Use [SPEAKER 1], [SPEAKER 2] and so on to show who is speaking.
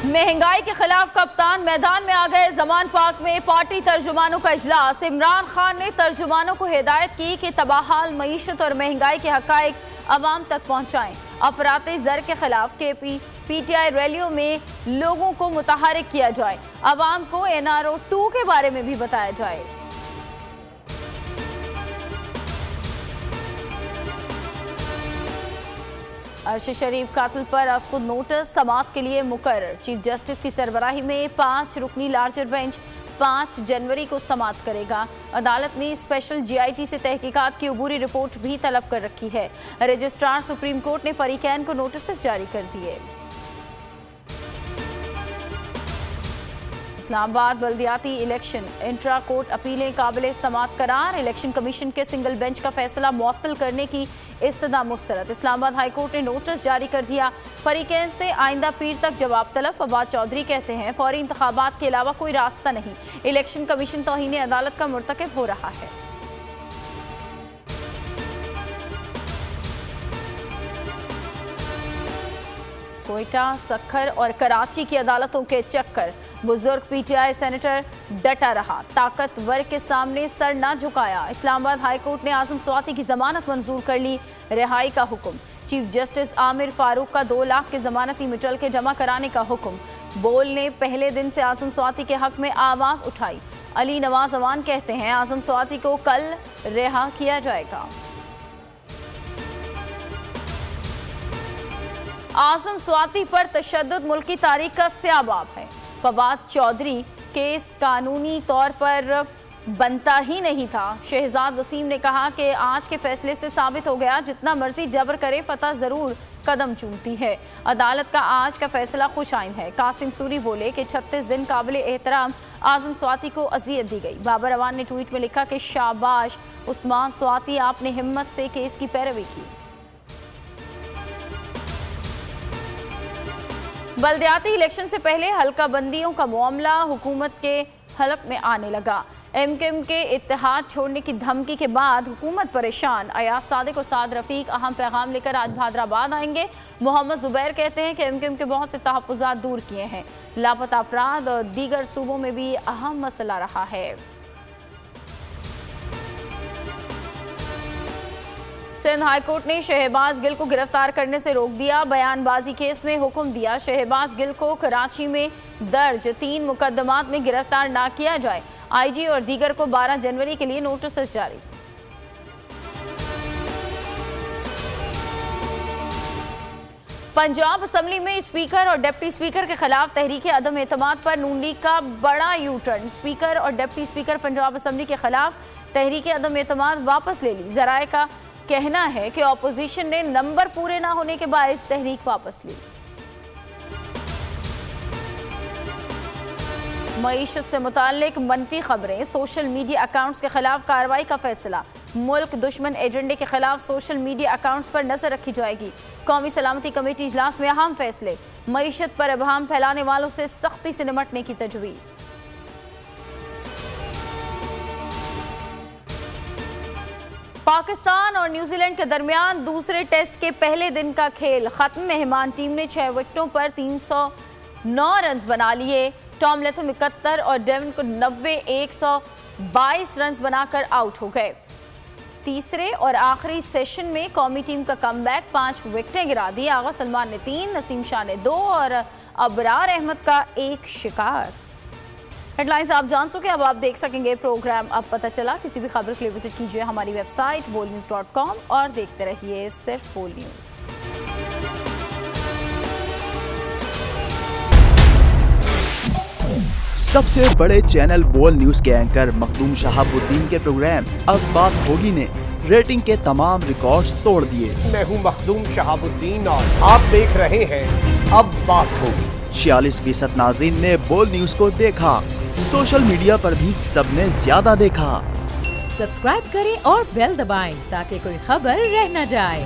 [SPEAKER 1] महंगाई के खिलाफ कप्तान मैदान में आ गए। जमान पार्क में पार्टी तर्जुमानों का इजलास। इमरान खान ने तर्जुमानों को हिदायत की कि तबाहाल मईशत और महंगाई के हकाइक अवाम तक पहुंचाएं। अफराते ज़र के खिलाफ पीटीआई रैलियों में लोगों को मुतहरिक किया जाए। अवाम को NRO 2 के बारे में भी बताया जाए। अरशद शरीफ कातिल पर अज़खुद नोटिस समाअत के लिए मुकर्रर। चीफ जस्टिस की सरबराही में 5 रुकनी लार्जर बेंच 5 जनवरी को समाअत करेगा। अदालत ने स्पेशल GIT से तहकीकात की अबूरी रिपोर्ट भी तलब कर रखी है। रजिस्ट्रार सुप्रीम कोर्ट ने फरीकैन को नोटिस जारी कर दिए। इस्लामाबाद बल्दियाती इलेक्शन इंट्रा कोर्ट अपीलें काबिल समाअत करार। इलेक्शन कमीशन के सिंगल बेंच का फैसला मुअत्तल करने की इस्तदा मुस्तरद। इस्लामाबाद हाई कोर्ट ने नोटिस जारी कर दिया। फरीकैन से आइंदा पीर तक जवाब तलब। फवाद चौधरी कहते हैं फौरी इंतखाबात के अलावा कोई रास्ता नहीं। इलेक्शन कमीशन तौहीन अदालत का मुर्तकिब हो रहा है। कोयटा, सक्खर और कराची की अदालतों के चक्कर। बुजुर्ग PTI सेनेटर डटा रहा, ताकतवर के सामने सर न झुकाया। इस्लामाबाद हाई कोर्ट ने आजम स्वाति की जमानत मंजूर कर ली। रिहाई का हुक्म। चीफ जस्टिस आमिर फारूक का 2 लाख के जमानती मुचल के जमा कराने का हुक्म। बोल ने पहले दिन से आजम स्वाति के हक में आवाज उठाई। अली नवाज अवान कहते हैं आजम स्वाति को कल रिहा किया जाएगा। आजम स्वाति पर तशद्दुद मुल्की तारीख का स्याबाब है। फवाद चौधरी केस कानूनी तौर पर बनता ही नहीं था। शहजाद वसीम ने कहा कि आज के फैसले से साबित हो गया जितना मर्जी जबर करे फतह जरूर कदम चूमती है। अदालत का आज का फैसला खुश आइन है। कासिम सूरी बोले कि 36 दिन काबिल एहतराम आजम स्वाति को अजियत दी गई। बाबर अवान ने ट्वीट में लिखा कि शाबाश उस्मान स्वाति, आपने हिम्मत से केस की पैरवी की। बल्दियाती इलेक्शन से पहले हल्का बंदियों का मामला हुकूमत के हलक में आने लगा। MKM के इत्तेहाद छोड़ने की धमकी के बाद हुकूमत परेशान। अयाज सादिक और साद रफीक अहम पैगाम लेकर आज भादराबाद आएंगे। मोहम्मद जुबैर कहते हैं कि MKM के बहुत से तहफ़्फ़ुज़ात दूर किए हैं। लापता अफराद और दीगर सूबों में भी अहम मसला रहा है। सिंध हाई कोर्ट ने शहबाज गिल को गिरफ्तार करने से रोक दिया। बयानबाजी केस में हुक्म दिया शहबाज गिल को कराची में दर्ज 3 मुकदमात में गिरफ्तार ना किया जाए। IG और दीगर को 12 जनवरी के लिए नोटिस जारी। पंजाब असम्बली में स्पीकर और डिप्टी स्पीकर के खिलाफ तहरीक अदम एतमाद पर नून लीग का बड़ा यूटर्न। स्पीकर और डिप्टी स्पीकर पंजाब असम्बली के खिलाफ तहरीक अदम एतमाद वापस ले ली। जराए का कहना है कि ऑपोजिशन ने नंबर पूरे ना होने के बायस तहरीक वापस ली। मईशत से मुताल्लिक मनफी खबरें। सोशल मीडिया अकाउंट्स के खिलाफ कार्रवाई का फैसला। मुल्क दुश्मन एजेंडे के खिलाफ सोशल मीडिया अकाउंट्स पर नजर रखी जाएगी। कौमी सलामती कमेटी इजलास में अहम फैसले। मईशत पर अबहम फैलाने वालों से सख्ती से निमटने की तजवीज़। पाकिस्तान और न्यूजीलैंड के दरमियान दूसरे टेस्ट के पहले दिन का खेल खत्म। मेहमान टीम ने 6 विकेटों पर 309 रन बना लिए। टॉम लेथम 71 और डेविन को 90 122 रन बनाकर आउट हो गए। तीसरे और आखिरी सेशन में कौमी टीम का कमबैक 5 विकेटें गिरा दी। आगा सलमान ने 3, नसीम शाह ने 2 और अबरार अहमद का 1 शिकार। हेडलाइंस आप जान चुके, अब आप देख सकेंगे प्रोग्राम अब पता चला। किसी भी खबर के लिए विजिट कीजिए हमारी वेबसाइट bolnews.com और देखते रहिए सिर्फ बोल न्यूज़।
[SPEAKER 2] सबसे बड़े चैनल बोल न्यूज के एंकर मखदूम शहाबुद्दीन के प्रोग्राम अब बात होगी ने रेटिंग के तमाम रिकॉर्ड्स तोड़ दिए।
[SPEAKER 3] मैं हूं मखदूम शहाबुद्दीन और आप देख रहे हैं अब बात होगी।
[SPEAKER 2] 46% नाजरीन ने बोल न्यूज को देखा। सोशल मीडिया पर भी सबने ज्यादा देखा।
[SPEAKER 4] सब्सक्राइब करें और बेल दबाएं ताकि कोई खबर रह न जाए।